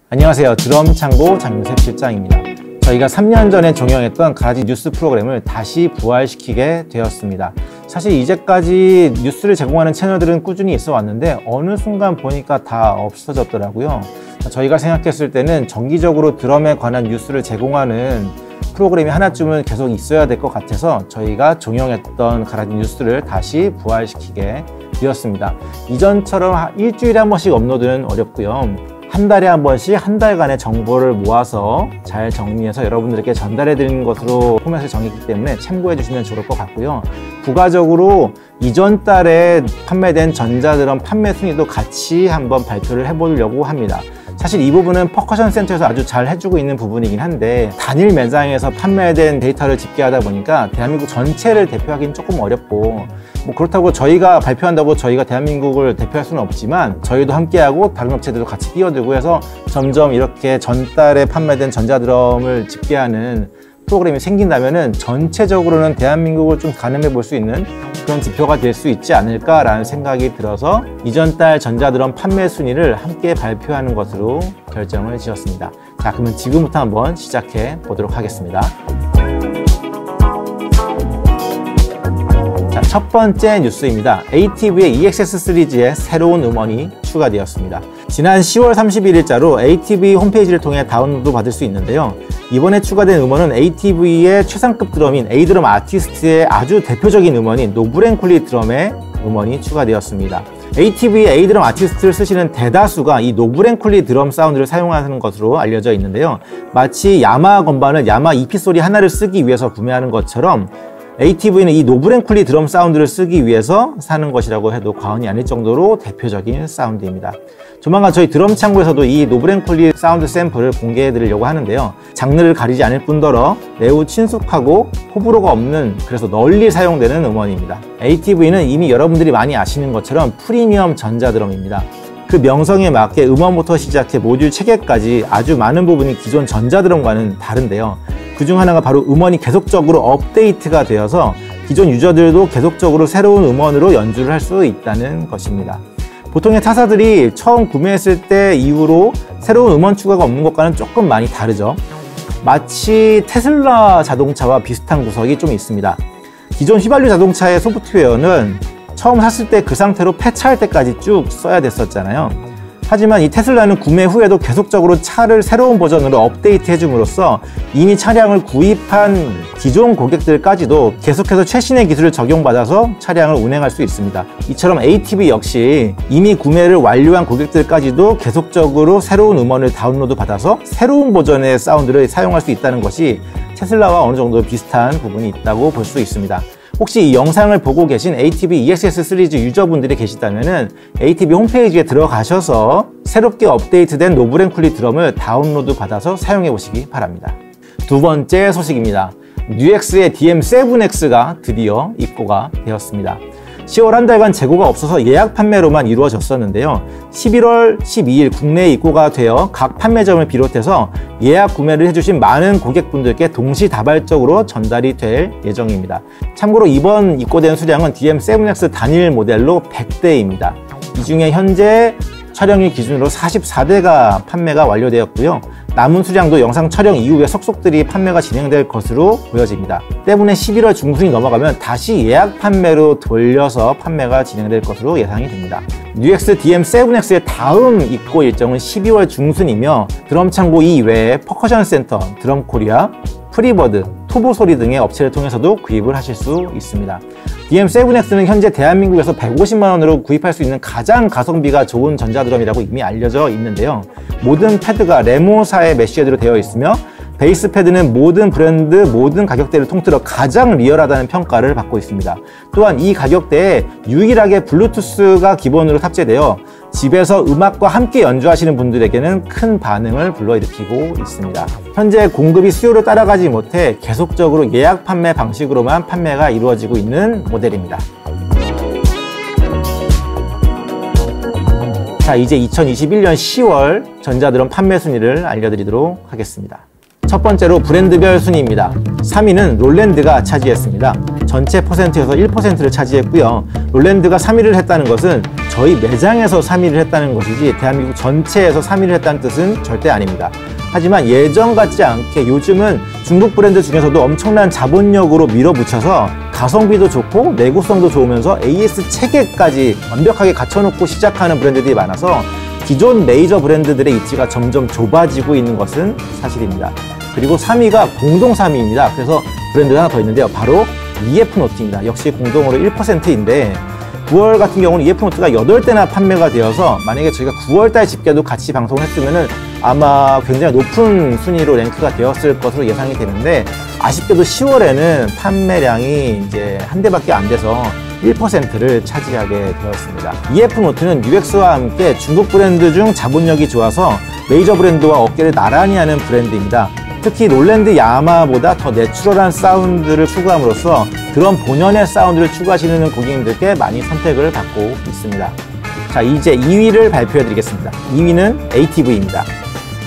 안녕하세요. 드럼창고 장윤셉 실장입니다. 저희가 3년 전에 종영했던 가라지 뉴스 프로그램을 다시 부활시키게 되었습니다. 사실 이제까지 뉴스를 제공하는 채널들은 꾸준히 있어 왔는데 어느 순간 보니까 다 없어졌더라고요. 저희가 생각했을 때는 정기적으로 드럼에 관한 뉴스를 제공하는 프로그램이 하나쯤은 계속 있어야 될 것 같아서 저희가 종영했던 가라지 뉴스를 다시 부활시키게 되었습니다. 이전처럼 일주일에 한 번씩 업로드는 어렵고요. 한 달에 한 번씩 한 달간의 정보를 모아서 잘 정리해서 여러분들께 전달해 드리는 것으로 포맷을 정했기 때문에 참고해 주시면 좋을 것 같고요. 부가적으로 이전 달에 판매된 전자드럼 판매 순위도 같이 한번 발표를 해보려고 합니다. 사실 이 부분은 퍼커션 센터에서 아주 잘 해주고 있는 부분이긴 한데 단일 매장에서 판매된 데이터를 집계하다 보니까 대한민국 전체를 대표하기는 조금 어렵고 그렇다고 저희가 발표한다고 저희가 대한민국을 대표할 수는 없지만 저희도 함께하고 다른 업체들도 같이 뛰어들고 해서 점점 이렇게 전달에 판매된 전자드럼을 집계하는 프로그램이 생긴다면은 전체적으로는 대한민국을 좀 가늠해 볼 수 있는 그런 지표가 될 수 있지 않을까라는 생각이 들어서 이전 달 전자드럼 판매 순위를 함께 발표하는 것으로 결정을 지었습니다. 자, 그러면 지금부터 한번 시작해 보도록 하겠습니다. 자, 첫 번째 뉴스입니다. ATV의 EXS 시리즈에 새로운 음원이 추가되었습니다. 지난 10월 31일자로 ATV 홈페이지를 통해 다운로드 받을 수 있는데요. 이번에 추가된 음원은 ATV의 최상급 드럼인 A드럼 아티스트의 아주 대표적인 음원인 노브랭쿨리 드럼의 음원이 추가되었습니다. ATV의 A드럼 아티스트를 쓰시는 대다수가 이 노브랭쿨리 드럼 사운드를 사용하는 것으로 알려져 있는데요. 마치 야마 건반을 야마 EP 소리 하나를 쓰기 위해서 구매하는 것처럼 ATV는 이 노브랭쿨리 드럼 사운드를 쓰기 위해서 사는 것이라고 해도 과언이 아닐 정도로 대표적인 사운드입니다. 조만간 저희 드럼 창고에서도 이 노브랭쿨리 사운드 샘플을 공개해 드리려고 하는데요. 장르를 가리지 않을 뿐더러 매우 친숙하고 호불호가 없는, 그래서 널리 사용되는 음원입니다. ATV는 이미 여러분들이 많이 아시는 것처럼 프리미엄 전자드럼입니다. 그 명성에 맞게 음원부터 시작해 모듈 체계까지 아주 많은 부분이 기존 전자드럼과는 다른데요. 그중 하나가 바로 음원이 계속적으로 업데이트가 되어서 기존 유저들도 계속적으로 새로운 음원으로 연주를 할 수 있다는 것입니다. 보통의 타사들이 처음 구매했을 때 이후로 새로운 음원 추가가 없는 것과는 조금 많이 다르죠. 마치 테슬라 자동차와 비슷한 구석이 좀 있습니다. 기존 휘발유 자동차의 소프트웨어는 처음 샀을 때 그 상태로 폐차할 때까지 쭉 써야 됐었잖아요. 하지만 이 테슬라는 구매 후에도 계속적으로 차를 새로운 버전으로 업데이트 해줌으로써 이미 차량을 구입한 기존 고객들까지도 계속해서 최신의 기술을 적용받아서 차량을 운행할 수 있습니다. 이처럼 ATV 역시 이미 구매를 완료한 고객들까지도 계속적으로 새로운 음원을 다운로드 받아서 새로운 버전의 사운드를 사용할 수 있다는 것이 테슬라와 어느 정도 비슷한 부분이 있다고 볼 수 있습니다. 혹시 이 영상을 보고 계신 ATV EXS 시리즈 유저분들이 계시다면 ATV 홈페이지에 들어가셔서 새롭게 업데이트된 노브랭쿨리 드럼을 다운로드 받아서 사용해 보시기 바랍니다. 두 번째 소식입니다. 뉴엑스의 DM7X가 드디어 입고가 되었습니다. 10월 한 달간 재고가 없어서 예약 판매로만 이루어졌었는데요. 11월 12일 국내에 입고가 되어 각 판매점을 비롯해서 예약 구매를 해주신 많은 고객분들께 동시다발적으로 전달이 될 예정입니다. 참고로 이번 입고된 수량은 DM7X 단일 모델로 100대입니다. 이 중에 현재 촬영일 기준으로 44대가 판매가 완료되었고요. 남은 수량도 영상 촬영 이후에 속속들이 판매가 진행될 것으로 보여집니다. 때문에 11월 중순이 넘어가면 다시 예약 판매로 돌려서 판매가 진행될 것으로 예상이 됩니다. 뉴엑스 DM7X의 다음 입고 일정은 12월 중순이며 드럼창고 이외에 퍼커션 센터, 드럼코리아, 프리버드, 토보소리 등의 업체를 통해서도 구입을 하실 수 있습니다. DM7X는 현재 대한민국에서 150만원으로 구입할 수 있는 가장 가성비가 좋은 전자드럼이라고 이미 알려져 있는데요. 모든 패드가 레모사의 메쉬헤드로 되어 있으며 베이스 패드는 모든 브랜드, 모든 가격대를 통틀어 가장 리얼하다는 평가를 받고 있습니다. 또한 이 가격대에 유일하게 블루투스가 기본으로 탑재되어 집에서 음악과 함께 연주하시는 분들에게는 큰 반응을 불러일으키고 있습니다. 현재 공급이 수요를 따라가지 못해 계속적으로 예약 판매 방식으로만 판매가 이루어지고 있는 모델입니다. 자, 이제 2021년 10월 전자드럼 판매 순위를 알려드리도록 하겠습니다. 첫 번째로 브랜드별 순위입니다. 3위는 롤랜드가 차지했습니다. 전체 퍼센트에서 1%를 차지했고요. 롤랜드가 3위를 했다는 것은 저희 매장에서 3위를 했다는 것이지 대한민국 전체에서 3위를 했다는 뜻은 절대 아닙니다. 하지만 예전 같지 않게 요즘은 중국 브랜드 중에서도 엄청난 자본력으로 밀어붙여서 가성비도 좋고 내구성도 좋으면서 AS 체계까지 완벽하게 갖춰놓고 시작하는 브랜드들이 많아서 기존 메이저 브랜드들의 입지가 점점 좁아지고 있는 것은 사실입니다. 그리고 3위가 공동 3위입니다. 그래서 브랜드가 하나 더 있는데요. 바로 EF노트입니다. 역시 공동으로 1%인데 9월 같은 경우는 EF노트가 8대나 판매가 되어서 만약에 저희가 9월달 집계도 같이 방송을 했으면은 아마 굉장히 높은 순위로 랭크가 되었을 것으로 예상이 되는데 아쉽게도 10월에는 판매량이 이제 한 대밖에 안 돼서 1%를 차지하게 되었습니다. EF노트는 UX와 함께 중국 브랜드 중 자본력이 좋아서 메이저 브랜드와 어깨를 나란히 하는 브랜드입니다. 특히 롤랜드 야마보다 더 내추럴한 사운드를 추구함으로써 드럼 본연의 사운드를 추구하시는 고객님들께 많이 선택을 받고 있습니다. 자, 이제 2위를 발표해 드리겠습니다. 2위는 ATV입니다.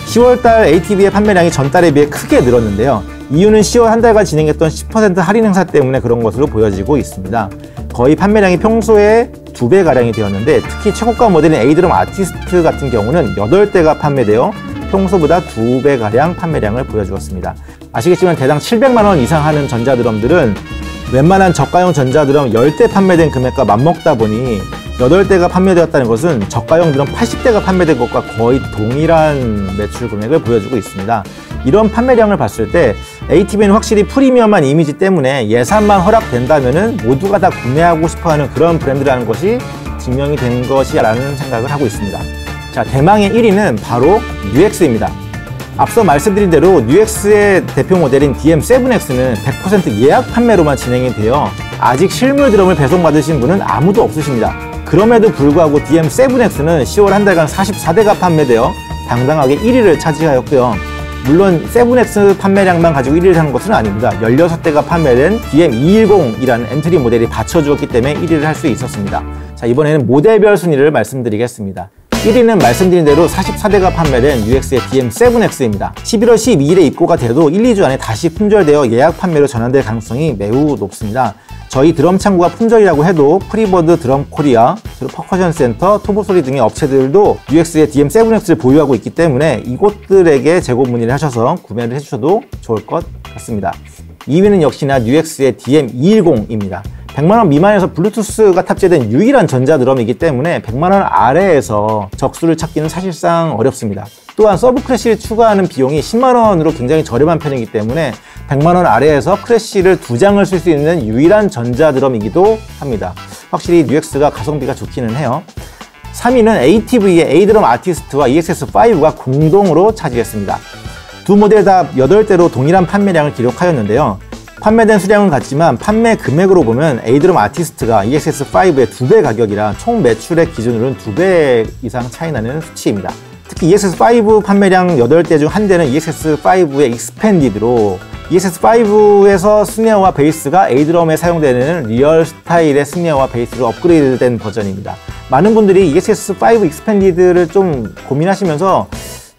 10월달 ATV의 판매량이 전달에 비해 크게 늘었는데요. 이유는 10월 한 달간 진행했던 10% 할인 행사 때문에 그런 것으로 보여지고 있습니다. 거의 판매량이 평소에 2배가량이 되었는데 특히 최고가 모델인 A드럼 아티스트 같은 경우는 8대가 판매되어 평소보다 2배가량 판매량을 보여주었습니다. 아시겠지만 대당 700만원 이상 하는 전자드럼들은 웬만한 저가형 전자드럼 10대 판매된 금액과 맞먹다 보니 8대가 판매되었다는 것은 저가형 드럼 80대가 판매된 것과 거의 동일한 매출 금액을 보여주고 있습니다. 이런 판매량을 봤을 때 ATV는 확실히 프리미엄한 이미지 때문에 예산만 허락된다면 모두가 다 구매하고 싶어하는 그런 브랜드라는 것이 증명이 된 것이라는 생각을 하고 있습니다. 자, 대망의 1위는 바로 뉴엑스입니다. 앞서 말씀드린 대로 뉴엑스의 대표 모델인 DM7X는 100% 예약 판매로만 진행이 되어 아직 실물 드럼을 배송받으신 분은 아무도 없으십니다. 그럼에도 불구하고 DM7X는 10월 한 달간 44대가 판매되어 당당하게 1위를 차지하였고요. 물론 7X 판매량만 가지고 1위를 하는 것은 아닙니다. 16대가 판매된 DM210이라는 엔트리 모델이 받쳐주었기 때문에 1위를 할 수 있었습니다. 자, 이번에는 모델별 순위를 말씀드리겠습니다. 1위는 말씀드린 대로 44대가 판매된 UX의 DM7X입니다. 11월 12일에 입고가 돼도 1, 2주 안에 다시 품절되어 예약 판매로 전환될 가능성이 매우 높습니다. 저희 드럼 창구가 품절이라고 해도 프리버드 드럼 코리아, 퍼커션 센터, 토보소리 등의 업체들도 UX의 DM7X를 보유하고 있기 때문에 이곳들에게 재고 문의를 하셔서 구매를 해주셔도 좋을 것 같습니다. 2위는 역시나 UX의 DM210입니다. 100만원 미만에서 블루투스가 탑재된 유일한 전자드럼이기 때문에 100만원 아래에서 적수를 찾기는 사실상 어렵습니다. 또한 서브 크래쉬를 추가하는 비용이 10만원으로 굉장히 저렴한 편이기 때문에 100만원 아래에서 크래쉬를 2장을 쓸 수 있는 유일한 전자드럼이기도 합니다. 확실히 뉴엑스가 가성비가 좋기는 해요. 3위는 ATV의 A드럼 아티스트와 EXS5가 공동으로 차지했습니다. 두 모델 다 8대로 동일한 판매량을 기록하였는데요. 판매된 수량은 같지만 판매 금액으로 보면 A드럼 아티스트가 EXS5의 2배 가격이라 총 매출의 기준으로는 2배 이상 차이나는 수치입니다. 특히 EXS5 판매량 8대 중 한 대는 EXS5의 익스펜디드로 EXS5에서 스네어와 베이스가 A드럼에 사용되는 리얼 스타일의 스네어와 베이스로 업그레이드된 버전입니다. 많은 분들이 EXS5 익스펜디드를 좀 고민하시면서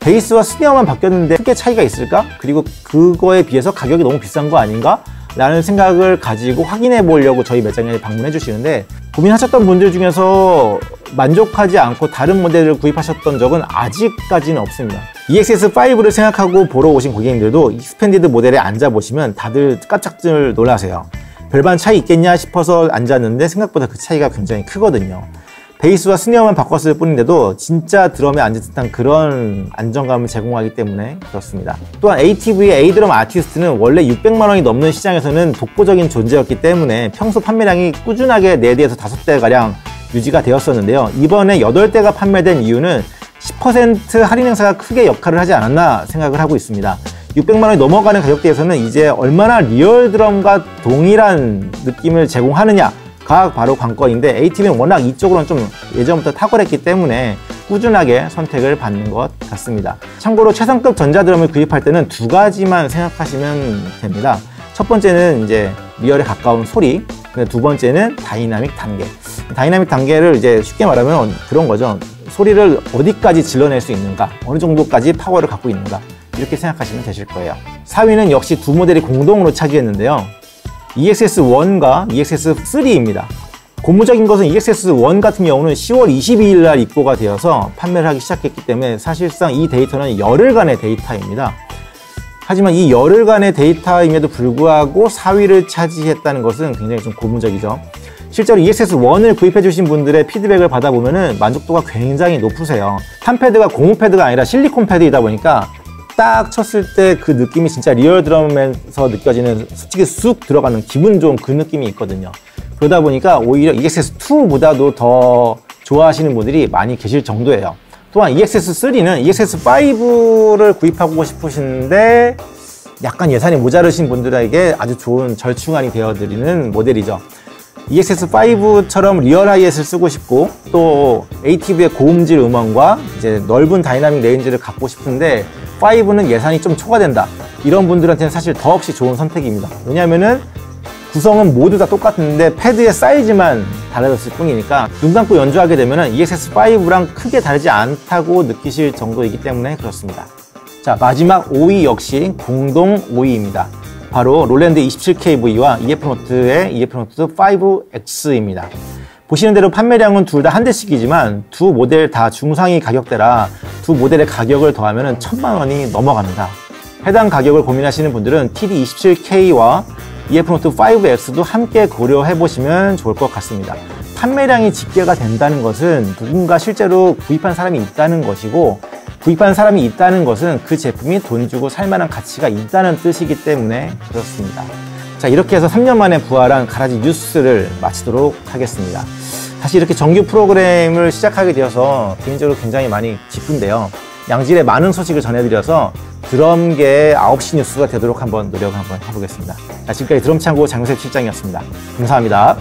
베이스와 스네어만 바뀌었는데 크게 차이가 있을까? 그리고 그거에 비해서 가격이 너무 비싼 거 아닌가? 라는 생각을 가지고 확인해 보려고 저희 매장에 방문해 주시는데 고민하셨던 분들 중에서 만족하지 않고 다른 모델을 구입하셨던 적은 아직까지는 없습니다. EXS5를 생각하고 보러 오신 고객님들도 익스펜디드 모델에 앉아보시면 다들 깜짝들 놀라세요. 별반 차이 있겠냐 싶어서 앉았는데 생각보다 그 차이가 굉장히 크거든요. 베이스와 스네어만 바꿨을 뿐인데도 진짜 드럼에 앉은 듯한 그런 안정감을 제공하기 때문에 그렇습니다. 또한 ATV의 A드럼 아티스트는 원래 600만원이 넘는 시장에서는 독보적인 존재였기 때문에 평소 판매량이 꾸준하게 4대에서 5대가량 유지가 되었었는데요. 이번에 8대가 판매된 이유는 10% 할인 행사가 크게 역할을 하지 않았나 생각을 하고 있습니다. 600만원이 넘어가는 가격대에서는 이제 얼마나 리얼 드럼과 동일한 느낌을 제공하느냐 가 바로 관건인데 ATV는 워낙 이쪽으로는 좀 예전부터 탁월했기 때문에 꾸준하게 선택을 받는 것 같습니다. 참고로 최상급 전자드럼을 구입할 때는 2가지만 생각하시면 됩니다. 첫 번째는 이제 리얼에 가까운 소리, 두 번째는 다이나믹 단계. 다이나믹 단계를 이제 쉽게 말하면 그런 거죠. 소리를 어디까지 질러낼 수 있는가, 어느 정도까지 파워를 갖고 있는가, 이렇게 생각하시면 되실 거예요. 4위는 역시 두 모델이 공동으로 차지했는데요. EXS1과 EXS3입니다. 고무적인 것은 EXS1 같은 경우는 10월 22일 날 입고가 되어서 판매를 하기 시작했기 때문에 사실상 이 데이터는 열흘간의 데이터입니다. 하지만 이 열흘간의 데이터임에도 불구하고 4위를 차지했다는 것은 굉장히 좀 고무적이죠. 실제로 EXS1을 구입해 주신 분들의 피드백을 받아보면 만족도가 굉장히 높으세요. 한 패드가 고무 패드가 아니라 실리콘 패드이다 보니까 딱 쳤을 때 그 느낌이 진짜 리얼 드럼에서 느껴지는 솔직히 쑥 들어가는 기분 좋은 그 느낌이 있거든요. 그러다 보니까 오히려 EXS2보다도 더 좋아하시는 분들이 많이 계실 정도예요. 또한 EXS3는 EXS5를 구입하고 싶으신데 약간 예산이 모자르신 분들에게 아주 좋은 절충안이 되어드리는 모델이죠. EXS5처럼 리얼 하이햇을 쓰고 싶고 또 ATV의 고음질 음원과 이제 넓은 다이나믹 레인지를 갖고 싶은데 5는 예산이 좀 초과된다. 이런 분들한테는 사실 더없이 좋은 선택입니다. 왜냐하면은 구성은 모두 다 똑같은데 패드의 사이즈만 달라졌을 뿐이니까 눈 감고 연주하게 되면 EXS5랑 크게 다르지 않다고 느끼실 정도이기 때문에 그렇습니다. 자, 마지막 5위 역시 공동 5위입니다. 바로 롤랜드 27KV와 EF노트의 EF노트 5X입니다. 보시는 대로 판매량은 둘 다 한 대씩이지만 두 모델 다 중상위 가격대라 두 모델의 가격을 더하면 1000만 원이 넘어갑니다. 해당 가격을 고민하시는 분들은 TD27K와 EF노트 5X도 함께 고려해 보시면 좋을 것 같습니다. 판매량이 집계가 된다는 것은 누군가 실제로 구입한 사람이 있다는 것이고 구입한 사람이 있다는 것은 그 제품이 돈 주고 살만한 가치가 있다는 뜻이기 때문에 그렇습니다. 자, 이렇게 해서 3년 만에 부활한 가라지 뉴스를 마치도록 하겠습니다. 사실 이렇게 정규 프로그램을 시작하게 되어서 개인적으로 굉장히 많이 기쁜데요. 양질의 많은 소식을 전해드려서 드럼계의 9시 뉴스가 되도록 한번 노력 한번 해보겠습니다. 자, 지금까지 드럼창고 장용섭 실장이었습니다. 감사합니다.